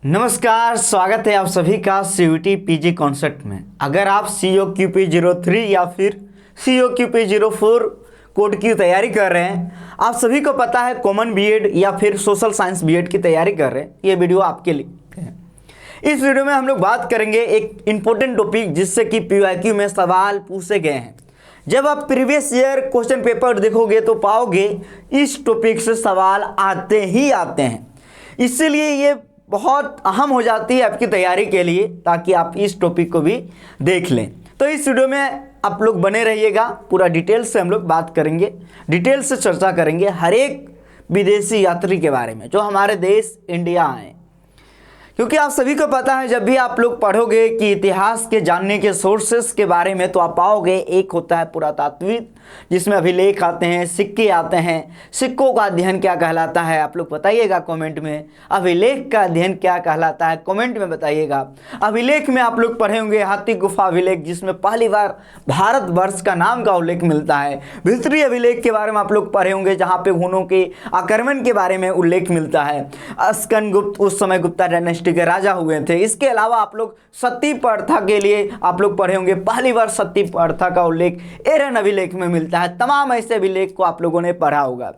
नमस्कार, स्वागत है आप सभी का सीयूटी पीजी कॉन्सेप्ट में। अगर आप COQP03 या फिर COQP04 कोड की तैयारी कर रहे हैं, आप सभी को पता है कॉमन बीएड या फिर सोशल साइंस बीएड की तैयारी कर रहे हैं, ये वीडियो आपके लिए है। इस वीडियो में हम लोग बात करेंगे एक इम्पोर्टेंट टॉपिक जिससे कि PYQ में सवाल पूछे गए हैं। जब आप प्रीवियस ईयर क्वेश्चन पेपर देखोगे तो पाओगे इस टॉपिक से सवाल आते ही आते हैं, इसीलिए ये बहुत अहम हो जाती है आपकी तैयारी के लिए, ताकि आप इस टॉपिक को भी देख लें। तो इस वीडियो में आप लोग बने रहिएगा, पूरा डिटेल से हम लोग बात करेंगे, डिटेल से चर्चा करेंगे हर एक विदेशी यात्री के बारे में जो हमारे देश इंडिया आए। क्योंकि आप सभी को पता है, जब भी आप लोग पढ़ोगे कि इतिहास के जानने के सोर्सेस के बारे में, तो आप पाओगे एक होता है पुरातात्विक, जिसमें अभिलेख आते हैं, सिक्के आते हैं। सिक्कों का अध्ययन क्या कहलाता है आप लोग बताइएगा कमेंट में। अभिलेख का अध्ययन क्या कहलाता है कमेंट में बताइएगा। अभिलेख में आप लोग पढ़े होंगे हाथी गुफा अभिलेख, जिसमें पहली बार भारतवर्ष का नाम का उल्लेख मिलता है। भित्री अभिलेख के बारे में आप लोग पढ़े होंगे, जहाँ पे हुनों के आक्रमण के बारे में उल्लेख मिलता है। स्कंदगुप्त उस समय गुप्ता डायनेस्टी के राजा हुए थे। इसके अलावा आप लोग सती प्रथा के लिए आप लोग पढ़े होंगे, पहली बार सती प्रथा का उल्लेख एरन अभिलेख में मिलता है। तमाम ऐसे अभिलेख को आप लोगों ने पढ़ा होगा।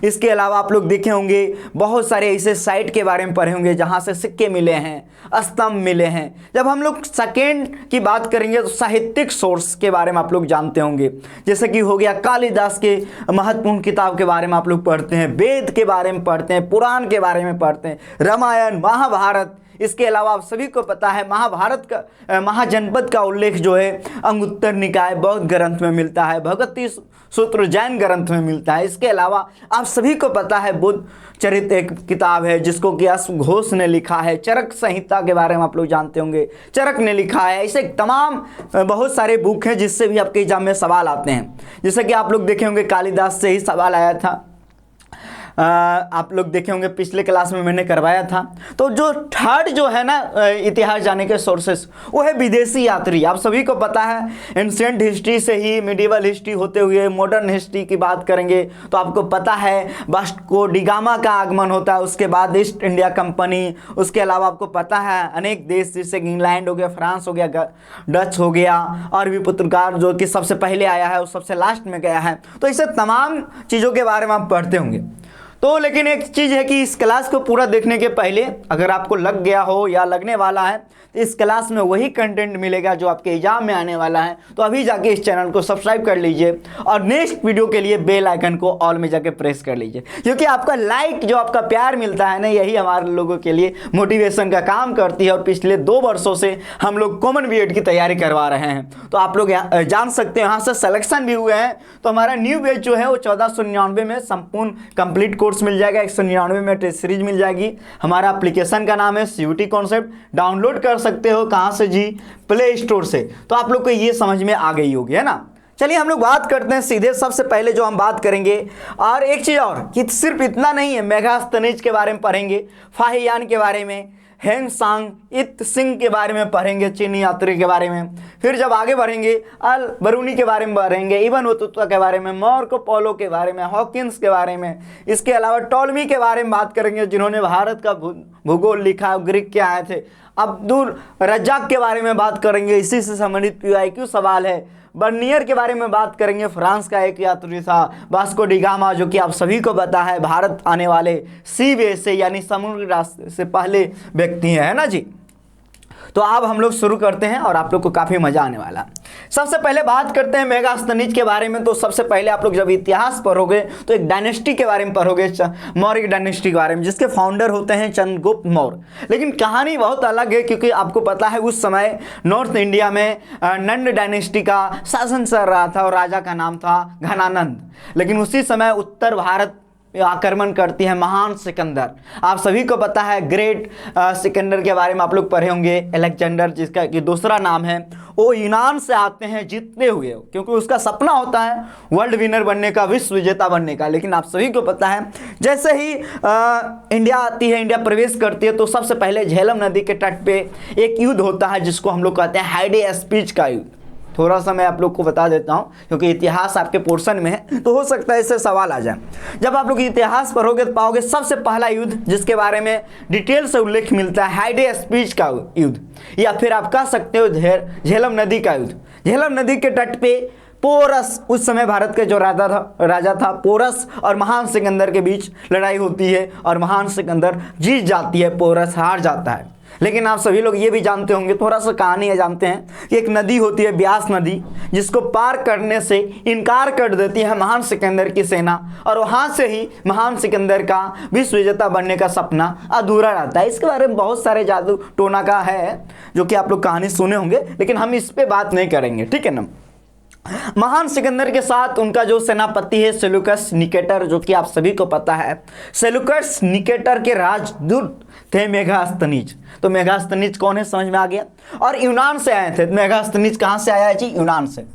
इसके अलावा आप लोग देखे होंगे बहुत सारे ऐसे साइट के बारे में पढ़े होंगे जहां से सिक्के मिले हैं, स्तंभ मिले हैं। जब हम लोग सेकेंड की बात करेंगे तो साहित्यिक सोर्स के बारे में आप लोग जानते होंगे, जैसे कि हो गया कालिदास के महत्वपूर्ण किताब के बारे में आप लोग पढ़ते हैं, वेद के बारे में पढ़ते हैं, पुराण के बारे में पढ़ते हैं, रामायण, महाभारत। इसके अलावा आप सभी को पता है महाभारत का महाजनपद का उल्लेख जो है अंगुत्तर निकाय बौद्ध ग्रंथ में मिलता है, भगवती सूत्र जैन ग्रंथ में मिलता है। इसके अलावा आप सभी को पता है बुद्ध चरित्र एक किताब है जिसको कि अश्वघोष ने लिखा है। चरक संहिता के बारे में आप लोग जानते होंगे, चरक ने लिखा है। ऐसे तमाम बहुत सारे बुक हैं जिससे भी आपके एग्जाम में सवाल आते हैं। जैसे कि आप लोग देखे होंगे कालिदास से ही सवाल आया था, आप लोग देखे होंगे पिछले क्लास में मैंने करवाया था। तो जो थर्ड जो है ना इतिहास जाने के सोर्सेस, वो है विदेशी यात्री। आप सभी को पता है एंशिएंट हिस्ट्री से ही मिडिवल हिस्ट्री होते हुए मॉडर्न हिस्ट्री की बात करेंगे तो आपको पता है वास्को डी गामा का आगमन होता है, उसके बाद ईस्ट इंडिया कंपनी। उसके अलावा आपको पता है अनेक देश जैसे इंग्लैंड हो गया, फ्रांस हो गया, डच हो गया, और भी पुर्तगाल जो कि सबसे पहले आया है वो सबसे लास्ट में गया है। तो ऐसे तमाम चीज़ों के बारे में आप पढ़ते होंगे। तो लेकिन एक चीज़ है कि इस क्लास को पूरा देखने के पहले अगर आपको लग गया हो या लगने वाला है तो इस क्लास में वही कंटेंट मिलेगा जो आपके एग्जाम में आने वाला है। तो अभी जाके इस चैनल को सब्सक्राइब कर लीजिए और नेक्स्ट वीडियो के लिए बेल आइकन को ऑल में जाके प्रेस कर लीजिए, क्योंकि आपका लाइक जो आपका प्यार मिलता है ना, यही हमारे लोगों के लिए मोटिवेशन का काम करती है। और पिछले 2 वर्षों से हम लोग कॉमन बीएड की तैयारी करवा रहे हैं, तो आप लोग जान सकते हैं यहाँ से सिलेक्शन भी हुए हैं। तो हमारा न्यू बैच जो है वो 1499 में संपूर्ण कंप्लीट कोर्स मिल जाएगा, 199 में टेस्ट सीरीज मिल जाएगी। हमारा एप्लीकेशन का नाम है सीयूटी कॉन्सेप्ट, डाउनलोड कर सकते हो। कहाँ से जी? प्ले स्टोर से। तो आप लोग को ये समझ में आ गई होगी, है ना। चलिए हम लोग बात करते हैं सीधे। सबसे पहले जो हम बात करेंगे, और एक चीज़ और कि सिर्फ इतना नहीं है, मेगास्थनीज के बारे में पढ़ेंगे, फाहियान के बारे में, हेन सांग इत सिंह के बारे में पढ़ेंगे, चीनी यात्री के बारे में। फिर जब आगे बढ़ेंगे अल बरूनी के बारे में पढ़ेंगे, इबन बतूता के बारे में, मार्को पोलो के बारे में, हॉकिंस के बारे में। इसके अलावा टॉलमी के बारे में बात करेंगे जिन्होंने भारत का भूगोल लिखा, ग्रीक के आए थे। अब्दुल रज्जाक के बारे में बात करेंगे, इसी से संबंधित PYQ सवाल है। बर्नियर के बारे में बात करेंगे, फ्रांस का एक यात्री था। वास्को डी गामा जो कि आप सभी को पता है भारत आने वाले सी वे से यानी समुद्री रास्ते से पहले व्यक्ति हैं, है ना जी। तो अब हम लोग शुरू करते हैं और आप लोग को काफ़ी मज़ा आने वाला। सबसे पहले बात करते हैं मेगास्थनीज के बारे में। तो सबसे पहले आप लोग जब इतिहास पढ़ोगे तो एक डायनेस्टी के बारे में पढ़ोगे, मौर्य डायनेस्टी के बारे में, जिसके फाउंडर होते हैं चंद्रगुप्त मौर्य। लेकिन कहानी बहुत अलग है, क्योंकि आपको पता है उस समय नॉर्थ इंडिया में नंद डायनेस्टी का शासन चल रहा था और राजा का नाम था घनानंद। लेकिन उसी समय उत्तर भारत आक्रमण करती है महान सिकंदर। आप सभी को पता है ग्रेट सिकंदर के बारे में आप लोग पढ़े होंगे, अलेक्जेंडर जिसका कि दूसरा नाम है। वो यूनान से आते हैं जीतते हुए, क्योंकि उसका सपना होता है वर्ल्ड विनर बनने का, विश्व विजेता बनने का। लेकिन आप सभी को पता है जैसे ही इंडिया आती है, इंडिया प्रवेश करती है, तो सबसे पहले झेलम नदी के तट पे एक युद्ध होता है जिसको हम लोग कहते हैं हाइडे स्पीच का युद्ध। थोड़ा सा मैं आप लोग को बता देता हूँ, क्योंकि इतिहास आपके पोर्शन में है तो हो सकता है इससे सवाल आ जाए। जब आप लोग इतिहास पढ़ोगे तो पाओगे सबसे पहला युद्ध जिसके बारे में डिटेल से उल्लेख मिलता है हाइडे स्पीच का युद्ध, या फिर आप कह सकते हो झेलम नदी का युद्ध। झेलम नदी के तट पे पोरस, उस समय भारत के जो राजा था पोरस और महान सिकंदर के बीच लड़ाई होती है और महान सिकंदर जीत जाती है, पोरस हार जाता है। लेकिन आप सभी लोग ये भी जानते होंगे, थोड़ा सा कहानी है जानते हैं कि एक नदी होती है ब्यास नदी, जिसको पार करने से इनकार कर देती है महान सिकंदर की सेना, और वहाँ से ही महान सिकंदर का विश्व विजेता बनने का सपना अधूरा रहता है। इसके बारे में बहुत सारे जादू टोना का है जो कि आप लोग कहानी सुने होंगे, लेकिन हम इस पर बात नहीं करेंगे, ठीक है ना। महान सिकंदर के साथ उनका जो सेनापति है सेल्यूकस निकेटर, जो कि आप सभी को पता है, सेल्यूकस निकेटर के राजदूत थे मेगास्थनीज। तो मेगास्थनीज कौन है समझ में आ गया, और यूनान से आए थे। मेगास्थनीज कहाँ से आया है जी, यूनान से,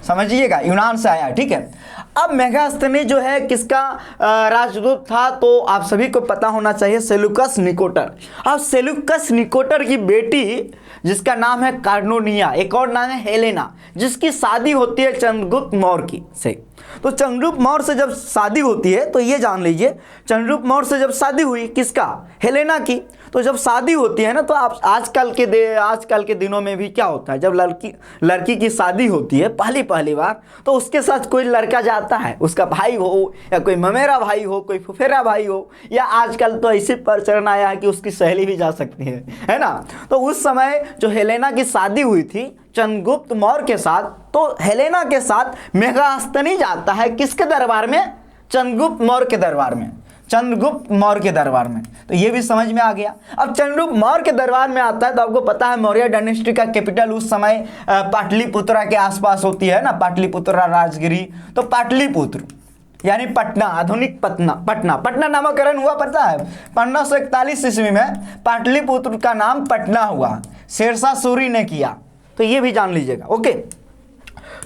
समझिएगा यूनान से आया है, ठीक है। अब मेगास्थनीज जो है किसका राजदूत था, तो आप सभी को पता होना चाहिए सेल्यूकस निकोटर। अब सेल्यूकस निकोटर की बेटी जिसका नाम है कार्नोनिया, एक और नाम है हेलेना, जिसकी शादी होती है चंद्रगुप्त मौर्य की से। तो चंद्रगुप्त मौर्य से जब शादी होती है तो ये जान लीजिए, चंद्रगुप्त मौर्य से जब शादी हुई किसका, हेलेना की। तो जब शादी होती है ना, तो आप आजकल के दिनों में भी क्या होता है, जब लड़की की शादी होती है पहली बार, तो उसके साथ कोई लड़का जाता है, उसका भाई हो या कोई ममेरा भाई हो, कोई फुफेरा भाई हो, या आजकल तो ऐसे प्रचलन आया है कि उसकी सहेली भी जा सकती है ना। तो उस समय जो हेलेना की शादी हुई थी चंद्रगुप्त मौर्य के साथ, तो हेलेना के साथ मेगास्थनी जाता है किसके दरबार में, चंद्रगुप्त मौर्य के दरबार में, चंद्रगुप्त मौर्य के दरबार में। तो ये भी समझ में आ गया। अब चंद्रगुप्त मौर्य के दरबार में आता है तो आपको पता है मौर्य डायनेस्टी का कैपिटल उस समय पाटलिपुत्रा के आसपास होती है ना, पाटलिपुत्रा राजगिरी। तो पाटलिपुत्र यानी पटना, आधुनिक पटना नामकरण हुआ पता है 1541 ईस्वी में पाटलिपुत्र का नाम पटना हुआ, शेरशाह सूरी ने किया। तो ये भी जान लीजिएगा, ओके।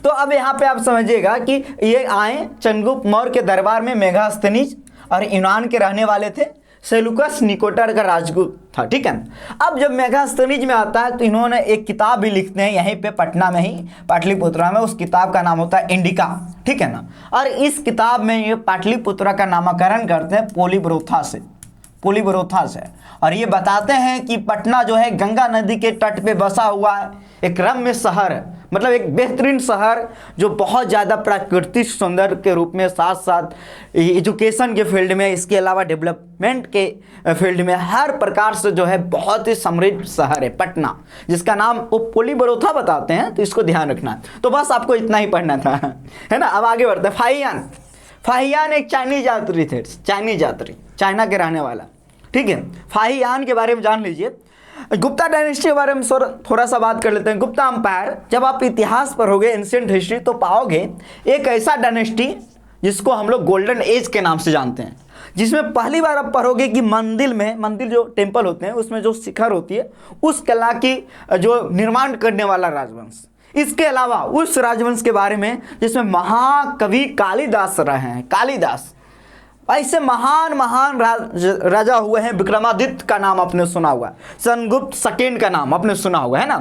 तो अब यहाँ पे आप समझिएगा कि ये आए चंद्रगुप्त मौर्य के दरबार में मेगास्थनीज, और यूनान के रहने वाले थे, सेल्यूकस निकोटर का राजदूत था, ठीक है। अब जब मेगास्थनीज में आता है तो इन्होंने एक किताब भी लिखते हैं यहीं पे पटना में ही, पाटलिपुत्रा में। उस किताब का नाम होता है इंडिका, ठीक है ना। और इस किताब में ये पाटलिपुत्रा का नामकरण करते हैं पोलीब्रोथा से, और ये बताते हैं कि पटना जो है गंगा नदी के तट पे बसा हुआ है, एक रम्य शहर है, मतलब एक बेहतरीन शहर जो बहुत ज़्यादा प्राकृतिक सौंदर्य के रूप में, साथ साथ एजुकेशन के फील्ड में, इसके अलावा डेवलपमेंट के फील्ड में हर प्रकार से जो है बहुत ही समृद्ध शहर है पटना, जिसका नाम वो पोलीब्रोथा बताते हैं। तो इसको ध्यान रखना है। तो बस आपको इतना ही पढ़ना था, है ना। अब आगे बढ़ते हैं। फाहियान एक चाइनीज यात्री थे, चाइना के रहने वाला, ठीक है। फाहियान के बारे में जान लीजिए। गुप्ता डायनेस्टी के बारे में थोड़ा सा बात कर लेते हैं। गुप्ता अंपायर, जब आप इतिहास पढ़ोगे एंशिएंट हिस्ट्री तो पाओगे एक ऐसा डायनेस्टी जिसको हम लोग गोल्डन एज के नाम से जानते हैं, जिसमें पहली बार आप पढ़ोगे कि मंदिर जो टेम्पल होते हैं उसमें जो शिखर होती है उस कला की जो निर्माण करने वाला राजवंश। इसके अलावा उस राजवंश के बारे में जिसमें महाकवि कालिदास रहे हैं, कालिदास ऐसे महान राजा हुए हैं। विक्रमादित्य का नाम आपने सुना हुआ है, चंद्रगुप्त सेकेंड का नाम आपने सुना हुआ है ना।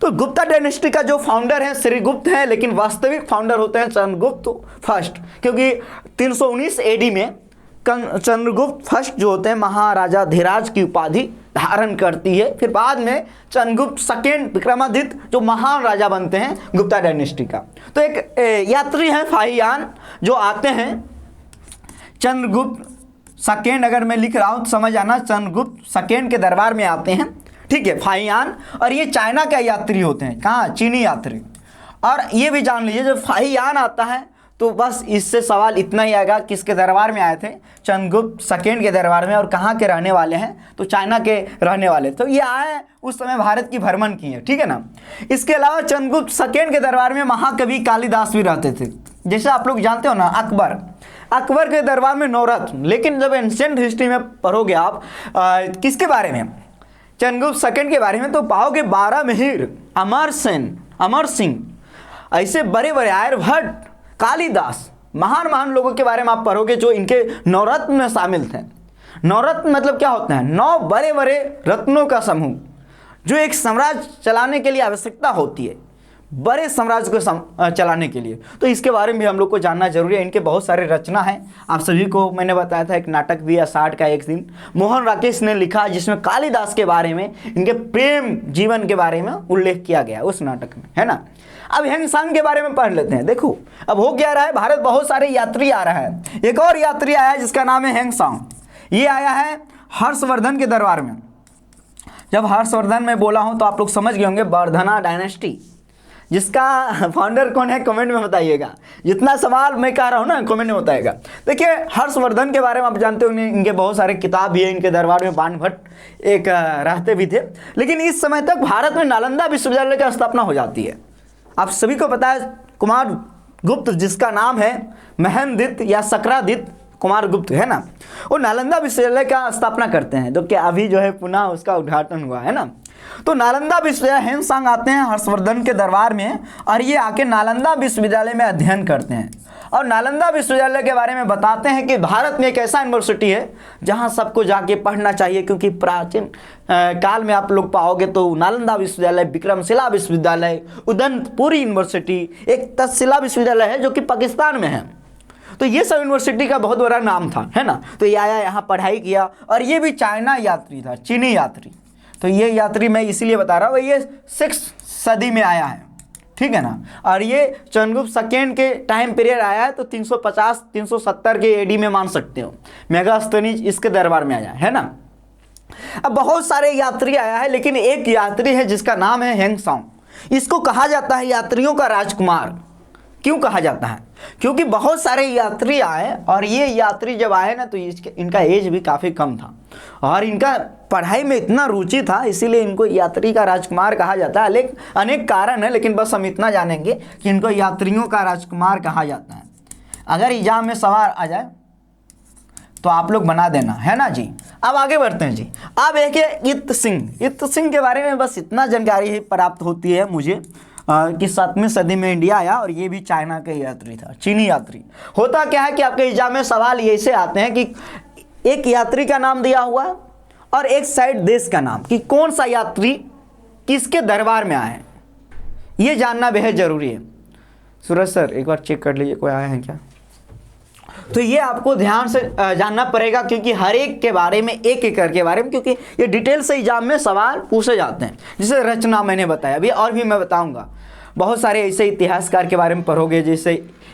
तो गुप्ता डायनेस्टी का जो फाउंडर है श्रीगुप्त है, लेकिन वास्तविक फाउंडर होते हैं चंद्रगुप्त फर्स्ट, क्योंकि 319 AD में चंद्रगुप्त फर्स्ट जो होते हैं महाराजा धीराज की उपाधि धारण करती है। फिर बाद में चंद्रगुप्त सेकेंड विक्रमादित्य जो महान राजा बनते हैं गुप्ता डायनेस्टी का। तो एक यात्री है फाहियान जो आते हैं चंद्रगुप्त सेकेंड, अगर मैं लिख रहा हूँ तो समझ आना, चंद्रगुप्त सेकेंड के दरबार में आते हैं, ठीक है, फाहियान। और ये चाइना का यात्री होते हैं, कहाँ, चीनी यात्री। और ये भी जान लीजिए जब फाहियान आता है तो बस इससे सवाल इतना ही आएगा, किसके दरबार में आए थे, चंद्रगुप्त सेकेंड के दरबार में, और कहाँ के रहने वाले हैं, तो चाइना के रहने वाले। तो ये आए उस समय भारत की भ्रमण की है, ठीक है ना। इसके अलावा चंद्रगुप्त सेकेंड के दरबार में महाकवि कालिदास भी रहते थे। जैसे आप लोग जानते हो ना अकबर के दरबार में नवरत्न। लेकिन जब एंशिएंट हिस्ट्री में पढ़ोगे आप किसके बारे में, चंद्रगुप्त सेकेंड के बारे में, तो पाओगे बारामिहिर, अमर सिंह, ऐसे बड़े आर्यभट्ट, कालिदास, महान लोगों के बारे में आप पढ़ोगे जो इनके नवरत्न में शामिल थे। नवरत्न मतलब क्या होता है, 9 बड़े रत्नों का समूह जो एक साम्राज्य चलाने के लिए आवश्यकता होती है। बड़े साम्राज्य को चलाने के लिए। तो इसके बारे में भी हम लोग को जानना जरूरी है। इनके बहुत सारे रचना हैं, आप सभी को मैंने बताया था, एक नाटक भी है 60 का एक दिन, मोहन राकेश ने लिखा, जिसमें कालिदास के बारे में, इनके प्रेम जीवन के बारे में उल्लेख किया गया उस नाटक में, है ना। अब हेंगसांग के बारे में पढ़ लेते हैं। देखो अब हो क्या रहा है, भारत बहुत सारे यात्री आ रहा है। एक और यात्री आया है जिसका नाम है हेंगसांग। ये आया है हर्षवर्धन के दरबार में। जब हर्षवर्धन में बोला हूं तो आप लोग समझ गए होंगे, वर्धना डायनेस्टी, जिसका फाउंडर कौन है कमेंट में बताइएगा। जितना सवाल मैं कह रहा हूं ना कमेंट में बताइएगा। देखिए हर्षवर्धन के बारे में आप जानते होंगे, इनके बहुत सारे किताब भी है। इनके दरबार में बाण भट्ट एक रहते भी थे। लेकिन इस समय तक भारत में नालंदा विश्वविद्यालय की स्थापना हो जाती है। आप सभी को पता है कुमार गुप्त, जिसका नाम है महेंद्रदित्य या सक्रादित्य कुमार गुप्त, है ना, वो नालंदा विश्वविद्यालय का स्थापना करते हैं, जो कि अभी जो है पुनः उसका उद्घाटन हुआ, है ना। तो नालंदा विश्वविद्यालय, हेंगसांग आते हैं हर्षवर्धन के दरबार में और ये आके नालंदा विश्वविद्यालय में अध्ययन करते हैं और नालंदा विश्वविद्यालय के बारे में बताते हैं कि भारत में एक ऐसा यूनिवर्सिटी है जहां सबको जाके पढ़ना चाहिए, क्योंकि प्राचीन काल में आप लोग पाओगे तो नालंदा विश्वविद्यालय, विक्रमशिला विश्वविद्यालय, उदंतपुरी यूनिवर्सिटी, एक तक्षशिला विश्वविद्यालय है जो कि पाकिस्तान में है। तो ये सब यूनिवर्सिटी का बहुत बड़ा नाम था, है ना। तो ये आया, यहाँ पढ़ाई किया और ये भी चाइना यात्री था, चीनी यात्री। तो ये यात्री मैं इसीलिए बता रहा हूँ, ये 6 सदी में आया है, ठीक है ना। और ये चंद्रगुप्त सेकेंड के टाइम पीरियड आया है, तो 350-370 के एडी में मान सकते हो। मेगास्थनीज इसके दरबार में आया है ना। अब बहुत सारे यात्री आया है, लेकिन एक यात्री है जिसका नाम है हेंगसांग। इसको कहा जाता है यात्रियों का राजकुमार। क्यों कहा जाता है? क्योंकि बहुत सारे यात्री आए और ये यात्री जब आए ना तो इनका एज भी काफ़ी कम था और इनका पढ़ाई में इतना रुचि था, इसीलिए इनको यात्री का राजकुमार कहा जाता है। अनेक कारण है, लेकिन बस हम इतना जानेंगे कि इनको यात्रियों का राजकुमार कहा जाता है। अगर एग्जाम में सवाल आ जाए तो आप लोग बना देना, है ना जी। अब आगे बढ़ते हैं जी। अब एक है इत सिंह के बारे में बस इतना जानकारी ही प्राप्त होती है मुझे कि 7वीं सदी में इंडिया आया और ये भी चाइना का यात्री था, चीनी यात्री। होता क्या है कि आपके एग्जाम में सवाल ऐसे आते हैं कि एक यात्री का नाम दिया हुआ है और एक साइड देश का नाम, कि कौन सा यात्री किसके दरबार में आया है, ये जानना बेहद जरूरी है। सूरज सर एक बार चेक कर लीजिए कोई आया है क्या। तो ये आपको ध्यान से जानना पड़ेगा, क्योंकि हर एक के बारे में, एक एक करके बारे में, क्योंकि ये डिटेल से एग्जाम में सवाल पूछे जाते हैं। जैसे रचना मैंने बताया अभी, और भी मैं बताऊंगा। बहुत सारे ऐसे इतिहासकार के बारे में पढ़ोगे, जैसे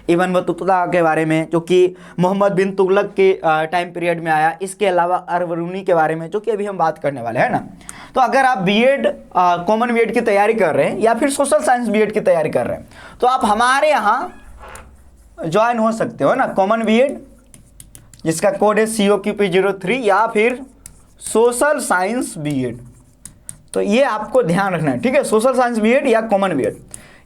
इब्न बतूता के बारे में, जो कि मोहम्मद बिन तुगलक के टाइम पीरियड में आया। इसके अलावा अल-बरूनी के बारे में, जो कि अभी हम बात करने वाले हैं ना। तो अगर आप बीएड कॉमन बीएड की तैयारी कर रहे हैं या फिर सोशल साइंस बीएड की तैयारी कर रहे हैं, तो आप हमारे यहाँ ज्वाइन हो सकते हो ना, कॉमन बीएड जिसका कोड है COQP03, या फिर सोशल साइंस बीएड। तो ये आपको ध्यान रखना है, ठीक है। सोशल साइंस बीएड या कॉमन बीएड,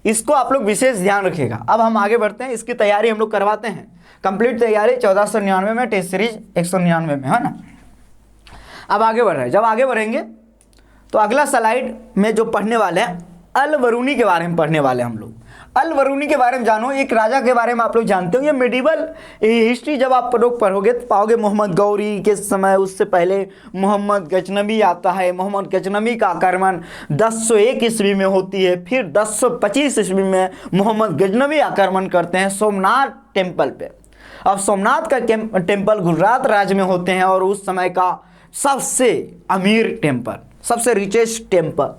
इसको आप लोग विशेष ध्यान रखिएगा। अब हम आगे बढ़ते हैं। इसकी तैयारी हम लोग करवाते हैं, कंप्लीट तैयारी 1499 में, टेस्ट सीरीज 199 में, है ना। अब आगे बढ़ रहे हैं। जब आगे बढ़ेंगे तो अगला स्लाइड में जो पढ़ने वाले हैं, अल-बरूनी के बारे में पढ़ने वाले हैं हम लोग। अल-बरूनी के बारे में जानो, एक राजा के बारे में आप लोग जानते हो। ये मेडिवल हिस्ट्री जब आप लोग पढ़ोगे तो पाओगे मोहम्मद गौरी के समय, उससे पहले मोहम्मद गजनवी आता है। मोहम्मद गजनवी का आक्रमण 1001 ईस्वी में होती है। फिर 1025 ईस्वी में मोहम्मद गजनवी आक्रमण करते हैं सोमनाथ टेम्पल पे। अब सोमनाथ का टेम्पल गुजरात राज्य में होते हैं और उस समय का सबसे अमीर टेम्पल, सबसे रिचेस्ट टेम्पल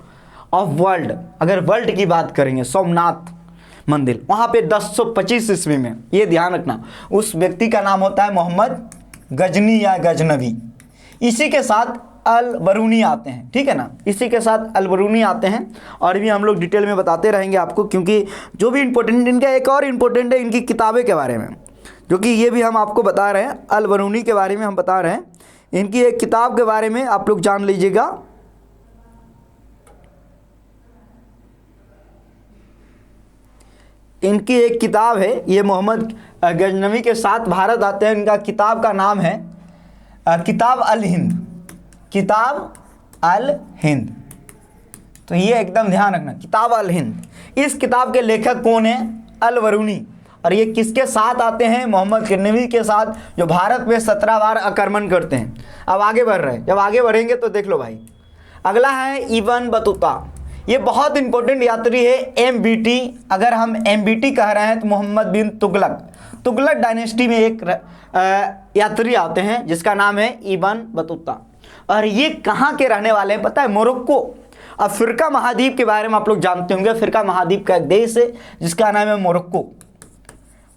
ऑफ वर्ल्ड, अगर वर्ल्ड की बात करेंगे, सोमनाथ मंदिर, वहाँ पे 1025 ईस्वी में, ये ध्यान रखना, उस व्यक्ति का नाम होता है मोहम्मद गजनी या गजनवी। इसी के साथ अल-बरूनी आते हैं, ठीक है ना। इसी के साथ अल-बरूनी आते हैं और भी हम लोग डिटेल में बताते रहेंगे आपको, क्योंकि जो भी इंपॉर्टेंट, इनका एक और इम्पोर्टेंट है इनकी किताबें के बारे में, जो कि ये भी हम आपको बता रहे हैं। अल-बरूनी के बारे में हम बता रहे हैं, इनकी एक किताब के बारे में आप लोग जान लीजिएगा। इनकी एक किताब है, ये मोहम्मद गजनवी के साथ भारत आते हैं। इनका किताब का नाम है किताब अल-हिंद, किताब अल-हिंद। तो ये एकदम ध्यान रखना, किताब अल-हिंद। इस किताब के लेखक कौन है? अल-बरूनी। और ये किसके साथ आते हैं? मोहम्मद गजनवी के साथ, जो भारत में 17 बार आक्रमण करते हैं। अब आगे बढ़ रहे हैं। जब आगे बढ़ेंगे तो देख लो भाई, अगला है इब्न बतूता। ये बहुत इंपॉर्टेंट यात्री है MBT। अगर हम MBT कह रहे हैं तो मोहम्मद बिन तुगलक डायनेस्टी में एक यात्री आते हैं जिसका नाम है इब्न बतूता। और ये कहाँ के रहने वाले हैं पता है? मोरक्को। अफ्रीका महाद्वीप के बारे में आप लोग जानते होंगे। अफ्रीका महाद्वीप का एक देश है जिसका नाम है मोरक्को।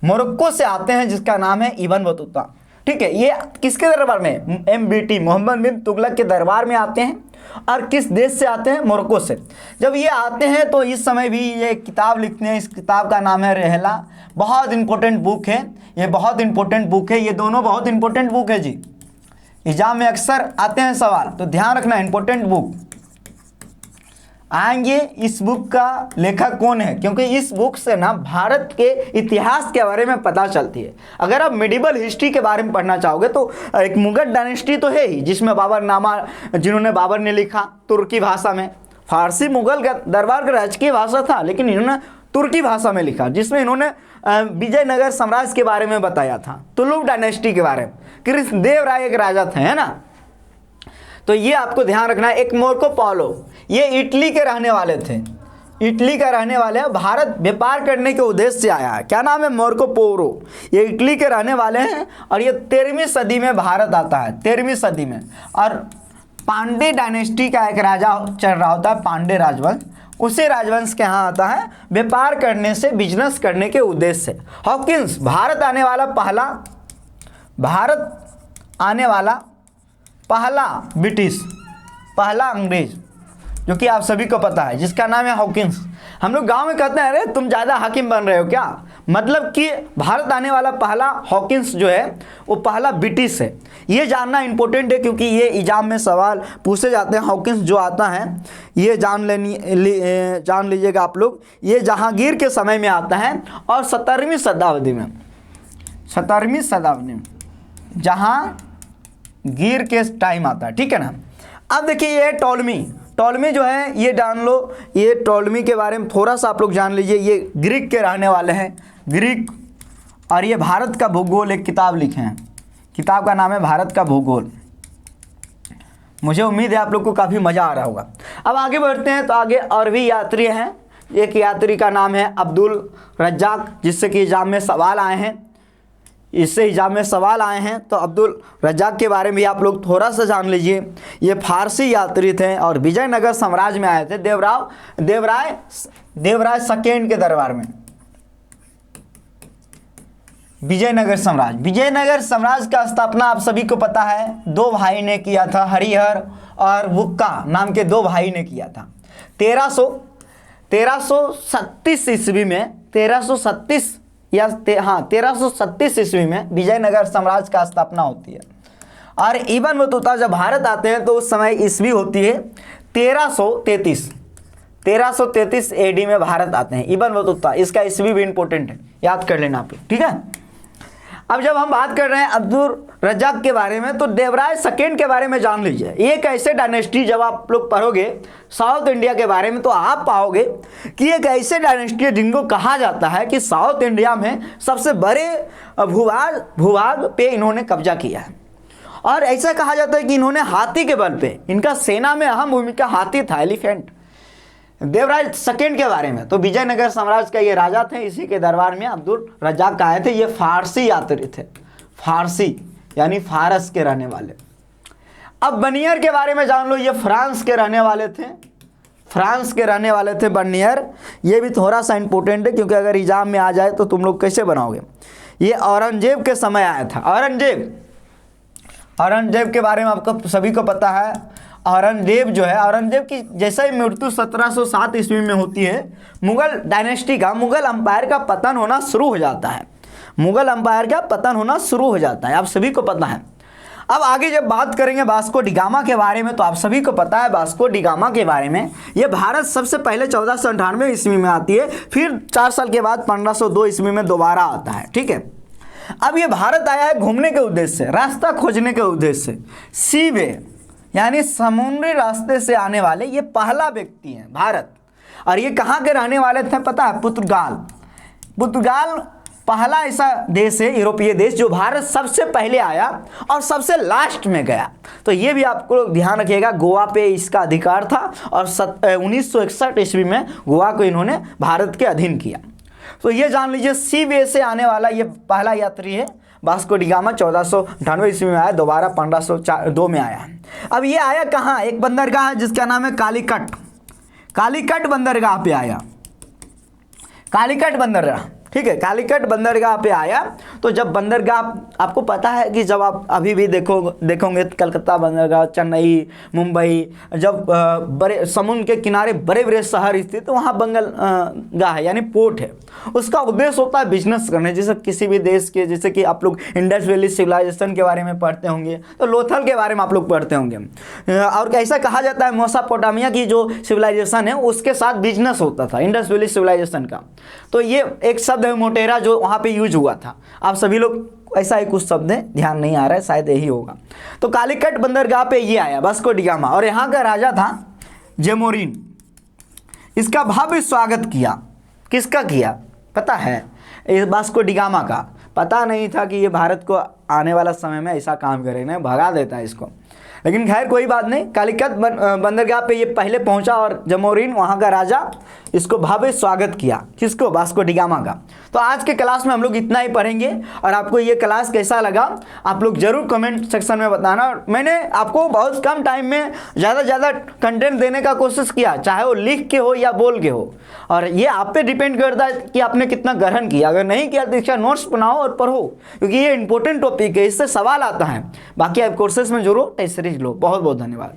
मोरक्को से आते हैं जिसका नाम है इब्न बतूता। ठीक है, ये किसके दरबार में? MBT मोहम्मद बिन तुगलक के दरबार में आते हैं। और किस देश से आते हैं? मोरक्को से। जब ये आते हैं तो इस समय भी ये किताब लिखते हैं। इस किताब का नाम है रहला। बहुत इंपॉर्टेंट बुक है ये, बहुत इंपॉर्टेंट बुक है ये, दोनों बहुत इंपॉर्टेंट बुक है जी। एग्जाम में अक्सर आते हैं सवाल, तो ध्यान रखना, इंपॉर्टेंट बुक आएंगे। इस बुक का लेखक कौन है? क्योंकि इस बुक से ना भारत के इतिहास के बारे में पता चलती है। अगर आप मेडिवल हिस्ट्री के बारे में पढ़ना चाहोगे तो एक मुगल डायनेस्टी तो है ही, जिसमें बाबरनामा जिन्होंने बाबर ने लिखा तुर्की भाषा में। फारसी मुगल का दरबार का राजकीय भाषा था, लेकिन इन्होंने तुर्की भाषा में लिखा, जिसमें इन्होंने विजयनगर साम्राज्य के बारे में बताया था, तुलुक डायनेस्टी के बारे में। कृष्णदेव राय एक राजा थे, है ना। तो ये आपको ध्यान रखना है। एक मार्को पोलो, ये इटली के रहने वाले थे। इटली का रहने वाले हैं, भारत व्यापार करने के उद्देश्य से आया है। क्या नाम है? Marco Polo. ये इटली के रहने वाले हैं और ये 13वीं सदी में भारत आता है, 13वीं सदी में। और पांडे डायनेस्टी का एक राजा चल रहा होता है, पांडे राजवंश। उसी राजवंश के यहाँ आता है व्यापार करने से, बिजनेस करने के उद्देश्य से। हॉकिंस भारत आने वाला पहला ब्रिटिश, पहला अंग्रेज, जो कि आप सभी को पता है, जिसका नाम है हॉकिंस। हम लोग गांव में कहते हैं अरे तुम ज़्यादा हाकिम बन रहे हो क्या? मतलब कि भारत आने वाला पहला हॉकिंस जो है वो पहला ब्रिटिश है। ये जानना इंपॉर्टेंट है क्योंकि ये एग्जाम में सवाल पूछे जाते हैं। हॉकिंस जो आता है ये जान लीजिएगा आप लोग, ये जहांगीर के समय में आता है और 17वीं शताब्दी में जहांगीर के टाइम आता है। ठीक है ना। अब देखिए ये टॉलमी जो है, ये जान लो, ये टॉलमी के बारे में थोड़ा सा आप लोग जान लीजिए। ये ग्रीक के रहने वाले हैं, ग्रीक। और ये भारत का भूगोल एक किताब लिखे हैं, किताब का नाम है भारत का भूगोल। मुझे उम्मीद है आप लोग को काफ़ी मज़ा आ रहा होगा। अब आगे बढ़ते हैं तो आगे और भी यात्री हैं। एक यात्री का नाम है अब्दुल रज्जाक, जिससे कि एग्जाम में सवाल आए हैं। तो अब्दुल रज्जाक के बारे में आप लोग थोड़ा सा जान लीजिए। ये फारसी यात्री थे और विजयनगर साम्राज्य में आए थे देवराय सेकेंड के दरबार में। विजयनगर साम्राज्य का स्थापना आप सभी को पता है, दो भाई ने किया था, हरिहर और वुक्का नाम के दो भाई ने किया था। 1337 ईस्वी में 1337 ईस्वी में विजयनगर साम्राज्य का स्थापना होती है। और इब्न बतूता जब भारत आते हैं तो उस समय ईस्वी होती है 1333 AD में भारत आते हैं इब्न बतूता। इसका ईस्वी भी इंपॉर्टेंट है, याद कर लेना आप लोग, ठीक है। अब जब हम बात कर रहे हैं अब्दुल रज्जाक के बारे में, तो देवराय सेकेंड के बारे में जान लीजिए। एक ऐसे डायनेस्टी, जब आप लोग पढ़ोगे साउथ इंडिया के बारे में तो आप पाओगे कि एक ऐसे डायनेस्टी है जिनको कहा जाता है कि साउथ इंडिया में सबसे बड़े भूभाग पे इन्होंने कब्जा किया है। और ऐसा कहा जाता है कि इन्होंने हाथी के बल पे, इनका सेना में अहम भूमिका हाथी था, एलिफेंट। देवराय सेकेंड के बारे में, तो विजयनगर साम्राज्य का ये राजा थे, इसी के दरबार में अब्दुल रज्जाक आए थे। ये फारसी यात्री थे, फारसी यानी फारस के रहने वाले। अब बनियर के बारे में जान लो, ये फ्रांस के रहने वाले थे, बनियर। ये भी थोड़ा सा इंपॉर्टेंट है क्योंकि अगर एग्जाम में आ जाए तो तुम लोग कैसे बनाओगे। ये औरंगजेब के समय आया था। औरंगजेब के बारे में आपको सभी को पता है। औरंगजेब जो है, औरंगजेब की जैसे ही मृत्यु 1707 ईस्वी में होती है, मुगल डायनेस्टी का, मुगल अंपायर का पतन होना शुरू हो जाता है। आप सभी को पता है। अब आगे जब बात करेंगे वास्को डी गामा के बारे में, तो आप सभी को पता है वास्को डी गामा के बारे में। ये भारत सबसे पहले 1498 ईस्वी में आती है, फिर 4 साल के बाद 1502 ईस्वी में दोबारा आता है, ठीक है। अब ये भारत आया है घूमने के उद्देश्य से, रास्ता खोजने के उद्देश्य से। सी वे यानी समुद्री रास्ते से आने वाले ये पहला व्यक्ति है भारत। और ये कहाँ के रहने वाले थे पता है? पुर्तगाल पहला ऐसा देश है यूरोपीय देश जो भारत सबसे पहले आया और सबसे लास्ट में गया। तो ये भी आपको ध्यान रखिएगा, गोवा पे इसका अधिकार था और 1961 ईस्वी में गोवा को इन्होंने भारत के अधीन किया। तो ये जान लीजिए सी वे से आने वाला ये पहला यात्री है। वास्को डी गामा 1498 ईस्वी में आया, दोबारा 1502 में आया। अब ये आया कहाँ, एक बंदरगाह है जिसका नाम है कालीकट। कालीकट बंदरगाह पे आया, कालीकट बंदरगाह, ठीक है, कालीकट बंदरगाह पे आया। तो जब बंदरगाह, आपको पता है कि जब आप अभी भी देखोगे कलकत्ता बंदरगाह, चेन्नई, मुंबई, जब बड़े समुद्र के किनारे बड़े बड़े शहर स्थित तो वहाँ बंदरगाह है यानी पोर्ट है। उसका उद्देश्य होता है बिजनेस करने, जैसे किसी भी देश के, जैसे कि आप लोग इंडस वैली सिविलाइजेशन के बारे में पढ़ते होंगे, तो लोथल के बारे में आप लोग पढ़ते होंगे। और ऐसा कहा जाता है मेसोपोटामिया की जो सिविलाइजेशन है उसके साथ बिजनेस होता था, इंडस वैली सिविलाइजेशन का। तो ये एक शब्द है मोटेरा जो वहाँ पे यूज हुआ था। आप सभी लोग ऐसा ही कुछ शब्द है, ध्यान नहीं आ रहा है, शायद यही होगा। तो कालीकट बंदरगाह पे ये आया वास्को डी गामा, और यहाँ का राजा था जेमोरिन। इसका भव्य स्वागत किया। किसका किया पता है? वास्को डी गामा का। पता नहीं था कि ये भारत को आने वाला समय में ऐसा काम करेगा, भगा देता है इसको। लेकिन खैर कोई बात नहीं, कालीकट बंदरगाह पे ये पहले पहुंचा और जमोरिन वहाँ का राजा इसको भव्य स्वागत किया। किसको? वास्को डी गामा का। तो आज के क्लास में हम लोग इतना ही पढ़ेंगे, और आपको ये क्लास कैसा लगा आप लोग जरूर कमेंट सेक्शन में बताना। मैंने आपको बहुत कम टाइम में ज़्यादा से ज़्यादा कंटेंट देने का कोशिश किया, चाहे वो लिख के हो या बोल के हो, और ये आप पे डिपेंड करता है कि आपने कितना ग्रहण किया। अगर नहीं किया तो इसका नोट्स बनाओ और पढ़ो, क्योंकि ये इंपॉर्टेंट टॉपिक है, इससे सवाल आता है। बाकी आप कोर्सेज में जरूर टेस्ट सीरीज लो। बहुत बहुत धन्यवाद।